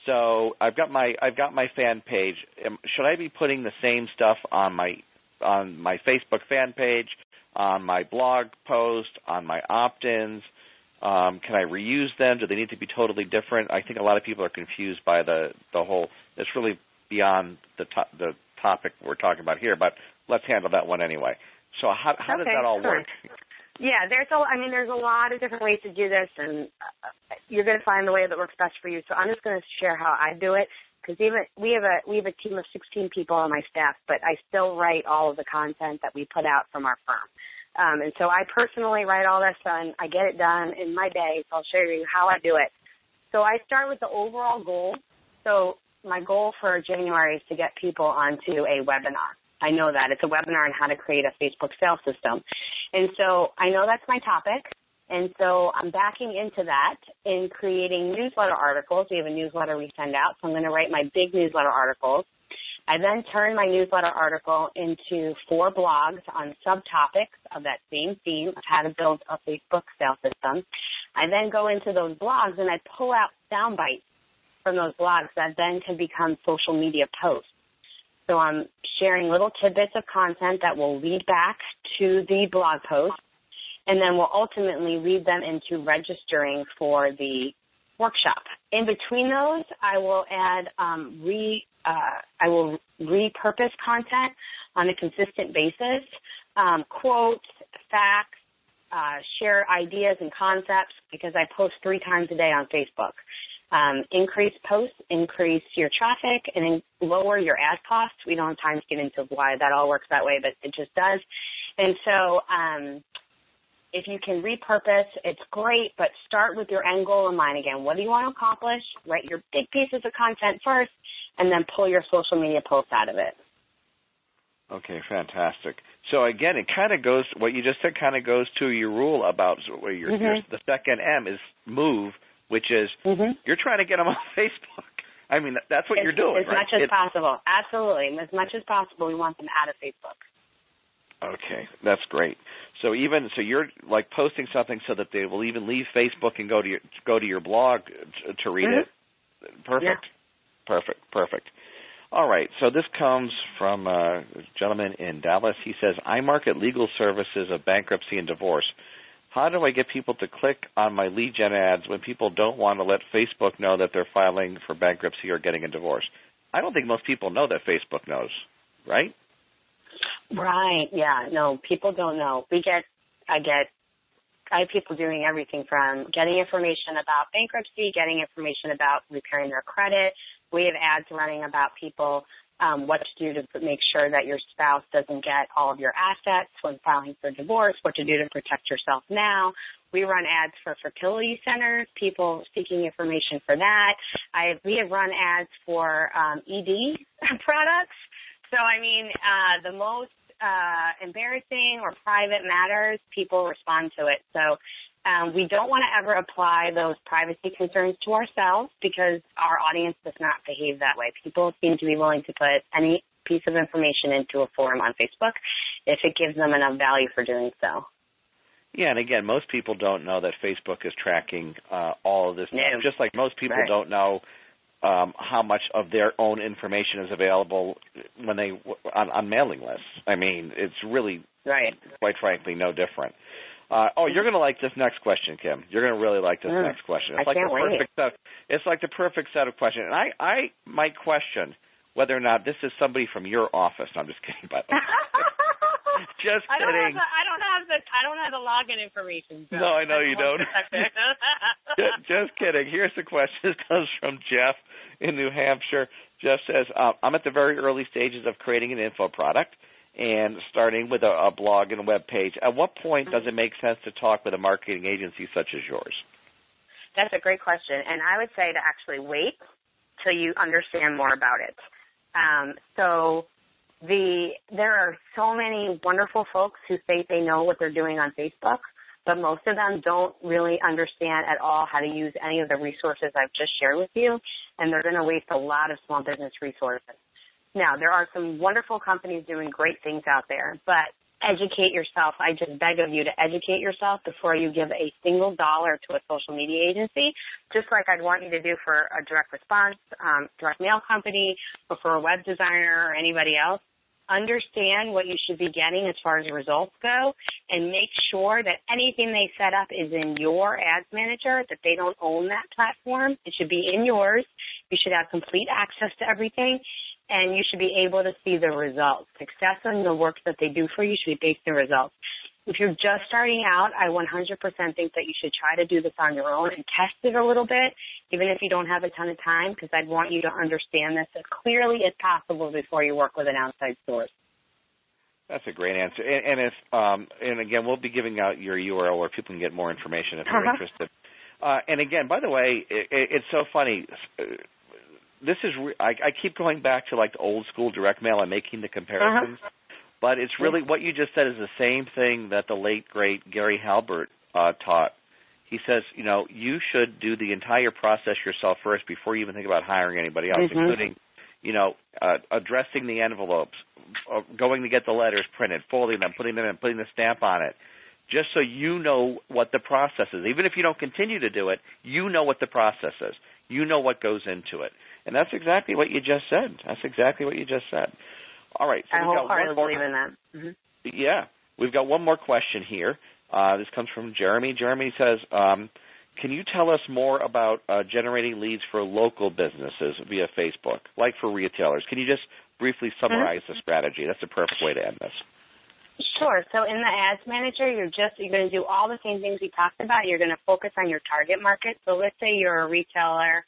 So I've got my fan page. Should I be putting the same stuff on my Facebook fan page, on my blog post, on my opt-ins? Can I reuse them? Do they need to be totally different? I think a lot of people are confused by the whole. It's really beyond the topic we're talking about here, but let's handle that one anyway. So how does that all work? Yeah, there's a lot of different ways to do this, and you're going to find the way that works best for you. So I'm just going to share how I do it, because we have a team of 16 people on my staff, but I still write all of the content that we put out from our firm. And so I personally write all this, and I get it done in my day, so I'll show you how I do it. So I start with the overall goal. So my goal for January is to get people onto a webinar. I know that. It's a webinar on how to create a Facebook sales system. And so I know that's my topic, and so I'm backing into that in creating newsletter articles. We have a newsletter we send out, so I'm going to write my big newsletter articles. I then turn my newsletter article into 4 blogs on subtopics of that same theme of how to build a Facebook sales system. I then go into those blogs, and I pull out sound bites from those blogs that then can become social media posts. So I'm sharing little tidbits of content that will lead back to the blog post, and then will ultimately lead them into registering for the workshop. In between those, I will add I will repurpose content on a consistent basis, quotes, facts, share ideas and concepts, because I post 3 times a day on Facebook. Increase posts, increase your traffic, and lower your ad costs. We don't have time to get into why that all works that way, but it just does. And so if you can repurpose, it's great, but start with your end goal in mind again. What do you want to accomplish? Write your big pieces of content first, and then pull your social media posts out of it. Okay, fantastic. So again, it kind of goes, what you just said kind of goes to your rule about where the second M is move, which is you're trying to get them on Facebook. I mean, that's what you're doing, right? As much as possible. Absolutely. As much as possible, we want them out of Facebook. Okay, that's great. So you're like posting something so that they will even leave Facebook and go to your blog to read it. Perfect. Yeah. Perfect. All right. So this comes from a gentleman in Dallas. He says, I market legal services of bankruptcy and divorce. How do I get people to click on my lead gen ads when people don't want to let Facebook know that they're filing for bankruptcy or getting a divorce? I don't think most people know that Facebook knows, right? Right. Yeah. No, people don't know. I have people doing everything from getting information about bankruptcy, getting information about repairing their credit. We have ads running about people, what to do to make sure that your spouse doesn't get all of your assets when filing for divorce, what to do to protect yourself now. We run ads for fertility centers, people seeking information for that. We have run ads for ED products. So, the most embarrassing or private matters, people respond to it. So We don't want to ever apply those privacy concerns to ourselves because our audience does not behave that way. People seem to be willing to put any piece of information into a forum on Facebook if it gives them enough value for doing so. Yeah, and again, most people don't know that Facebook is tracking all of this. No. Just like most people Right. don't know how much of their own information is available when they on mailing lists. I mean, it's really, right. quite frankly, no different. You're going to like this next question, Kim. You're going to really like this next question. It's I like can't the perfect wait. It's like the perfect set of questions. And I might question whether or not this is somebody from your office. No, I'm just kidding, by the way. Just kidding. I don't have the login information. So no, I know you don't. Just kidding. Here's the question. This comes from Jeff in New Hampshire. Jeff says, I'm at the very early stages of creating an info product and starting with a blog and a web page. At what point does it make sense to talk with a marketing agency such as yours? That's a great question, and I would say to actually wait till you understand more about it. There are so many wonderful folks who think they know what they're doing on Facebook, but most of them don't really understand at all how to use any of the resources I've just shared with you, and they're going to waste a lot of small business resources. Now, there are some wonderful companies doing great things out there, but educate yourself. I just beg of you to educate yourself before you give a single dollar to a social media agency, just like I'd want you to do for a direct response, direct mail company, or for a web designer or anybody else. Understand what you should be getting as far as results go, and make sure that anything they set up is in your ads manager, that they don't own that platform. It should be in yours. You should have complete access to everything, and you should be able to see the results. Success in the work that they do for you should be based on results. If you're just starting out, I 100% think that you should try to do this on your own and test it a little bit, even if you don't have a ton of time, because I'd want you to understand this as clearly as possible before you work with an outside source. That's a great answer. And again, we'll be giving out your URL where people can get more information if they're interested. And again, by the way, it's so funny. This is I keep going back to like the old school direct mail and making the comparisons. But it's really what you just said is the same thing that the late, great Gary Halbert taught. He says, you should do the entire process yourself first before you even think about hiring anybody else, including, addressing the envelopes, going to get the letters printed, folding them, putting them in, putting the stamp on it, just so you know what the process is. Even if you don't continue to do it, you know what the process is. You know what goes into it. And that's exactly what you just said. All right. So I wholeheartedly believe in that. Yeah. We've got one more question here. This comes from Jeremy. Jeremy says, can you tell us more about generating leads for local businesses via Facebook, like for retailers? Can you just briefly summarize the strategy? That's the perfect way to end this. Sure. So in the ads manager, you're going to do all the same things we talked about. You're going to focus on your target market. So let's say you're a retailer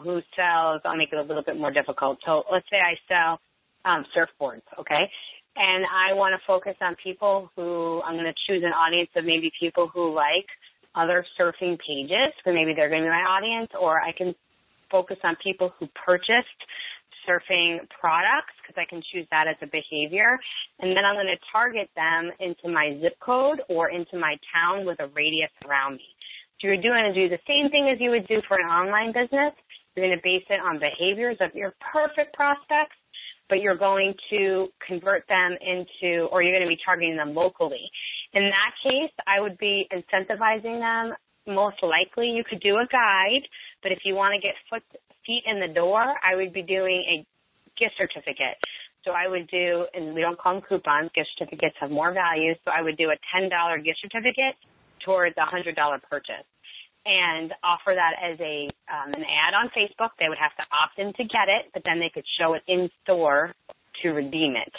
who sells, I'll make it a little bit more difficult. So let's say I sell surfboards, okay? And I want to focus on people who, I'm going to choose an audience of maybe people who like other surfing pages, so maybe they're going to be my audience, or I can focus on people who purchased surfing products, because I can choose that as a behavior. And then I'm going to target them into my zip code or into my town with a radius around me. So you're going to do the same thing as you would do for an online business. You're going to base it on behaviors of your perfect prospects, but you're going to convert them into, or you're going to be targeting them locally. In that case, I would be incentivizing them. Most likely you could do a guide, but if you want to get feet in the door, I would be doing a gift certificate. So I would do, and we don't call them coupons, gift certificates have more value, so I would do a $10 gift certificate towards a $100 purchase and offer that as an ad on Facebook. They would have to opt in to get it, but then they could show it in store to redeem it.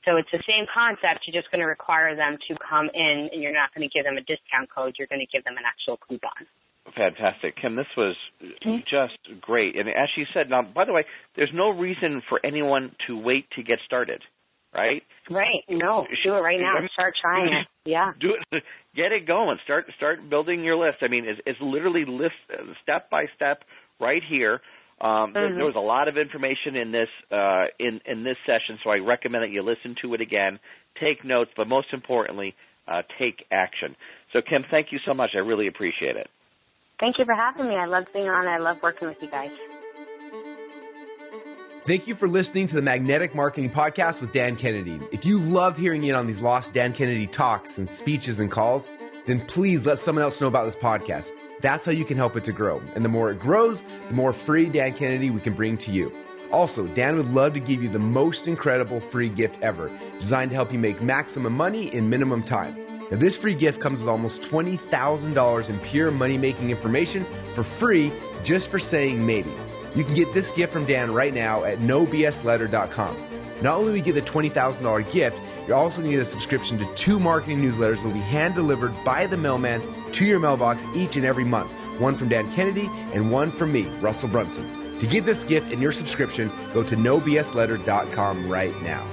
So it's the same concept. You're just going to require them to come in, and you're not going to give them a discount code. You're going to give them an actual coupon. Fantastic. Kim, this was just great. And as you said, now, by the way, there's no reason for anyone to wait to get started, right? Right. No, do it right now. Start trying it. Yeah. Do it. Get it going. Start building your list. I mean, it's literally list step by step right here. There was a lot of information in this in this session, so I recommend that you listen to it again, take notes, but most importantly, take action. So, Kim, thank you so much. I really appreciate it. Thank you for having me. I love being on. I love working with you guys. Thank you for listening to the Magnetic Marketing Podcast with Dan Kennedy. If you love hearing in on these lost Dan Kennedy talks and speeches and calls, then please let someone else know about this podcast. That's how you can help it to grow. And the more it grows, the more free Dan Kennedy we can bring to you. Also, Dan would love to give you the most incredible free gift ever, designed to help you make maximum money in minimum time. Now, this free gift comes with almost $20,000 in pure money-making information for free just for saying maybe. You can get this gift from Dan right now at nobsletter.com. Not only will you get the $20,000 gift, you're also going to get a subscription to 2 marketing newsletters that will be hand-delivered by the mailman to your mailbox each and every month. One from Dan Kennedy and one from me, Russell Brunson. To get this gift and your subscription, go to nobsletter.com right now.